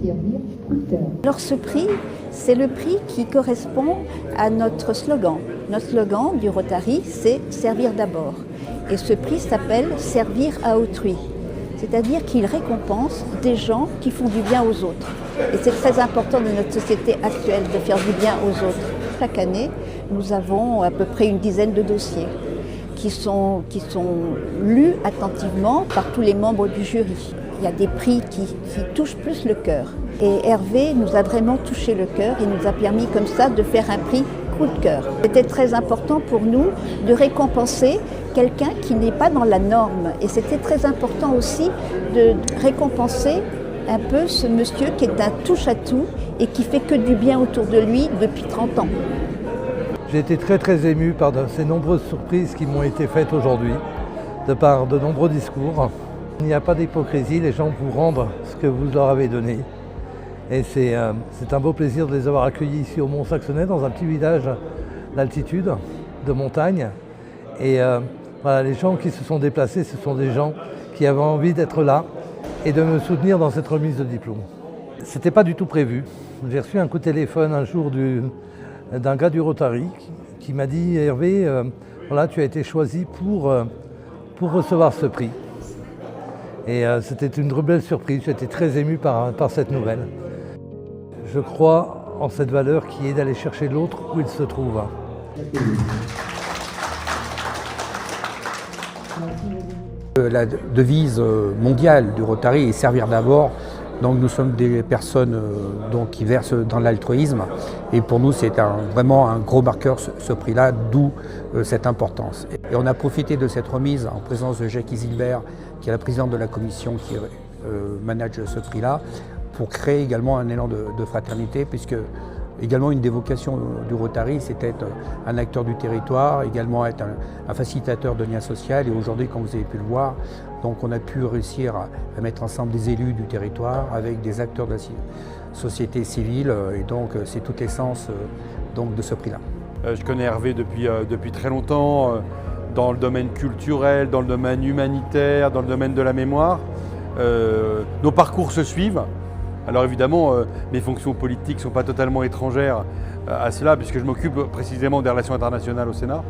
servir tout le cœur. Alors ce prix, c'est le prix qui correspond à notre slogan. Notre slogan du Rotary, c'est « Servir d'abord ». Et ce prix s'appelle « Servir à autrui ». C'est-à-dire qu'il récompense des gens qui font du bien aux autres. Et c'est très important dans notre société actuelle de faire du bien aux autres. Chaque année, nous avons à peu près une dizaine de dossiers qui sont lus attentivement par tous les membres du jury. Il y a des prix qui touchent plus le cœur. Et Hervé nous a vraiment touché le cœur et nous a permis comme ça de faire un prix coup de cœur. C'était très important pour nous de récompenser quelqu'un qui n'est pas dans la norme. Et c'était très important aussi de récompenser un peu ce monsieur qui est un touche-à-tout et qui fait que du bien autour de lui depuis 30 ans. J'ai été très ému par ces nombreuses surprises qui m'ont été faites aujourd'hui, de par de nombreux discours. Il n'y a pas d'hypocrisie, les gens vous rendent ce que vous leur avez donné. Et c'est un beau plaisir de les avoir accueillis ici au Mont-Saxonais, dans un petit village d'altitude, de montagne. Et voilà, les gens qui se sont déplacés, ce sont des gens qui avaient envie d'être là et de me soutenir dans cette remise de diplôme. C'était pas du tout prévu. J'ai reçu un coup de téléphone un jour d'un gars du Rotary qui m'a dit « Hervé, voilà, tu as été choisi pour recevoir ce prix ». Et c'était une belle surprise, j'étais très ému par cette nouvelle. Je crois en cette valeur qui est d'aller chercher l'autre où il se trouve. La devise mondiale du Rotary est servir d'abord. Donc nous sommes des personnes qui versent dans l'altruisme et pour nous c'est vraiment un gros marqueur ce prix-là, d'où cette importance. Et on a profité de cette remise en présence de Jackie Zilbert, qui est la présidente de la commission qui manage ce prix-là, pour créer également un élan de fraternité, puisque également une des vocations du Rotary, c'était être un acteur du territoire, également être un facilitateur de lien social. Et aujourd'hui, comme vous avez pu le voir, donc on a pu réussir à mettre ensemble des élus du territoire avec des acteurs de la société civile. Et donc c'est tout l'essence de ce prix-là. Je connais Hervé depuis très longtemps, dans le domaine culturel, dans le domaine humanitaire, dans le domaine de la mémoire. Nos parcours se suivent. Alors évidemment, mes fonctions politiques ne sont pas totalement étrangères à cela, puisque je m'occupe précisément des relations internationales au Sénat.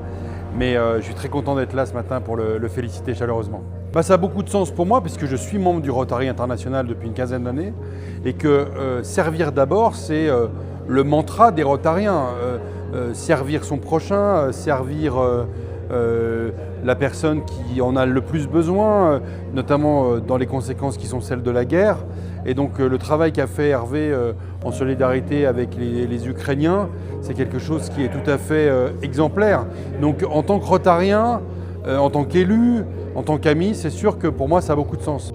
Mais je suis très content d'être là ce matin pour le féliciter chaleureusement. Ça a beaucoup de sens pour moi, puisque je suis membre du Rotary International depuis une quinzaine d'années, et que servir d'abord, c'est le mantra des Rotariens. Servir son prochain, servir la personne qui en a le plus besoin, notamment dans les conséquences qui sont celles de la guerre. Et donc le travail qu'a fait Hervé en solidarité avec les Ukrainiens, c'est quelque chose qui est tout à fait exemplaire. Donc en tant que Rotarien, en tant qu'élu, en tant qu'ami, c'est sûr que pour moi ça a beaucoup de sens.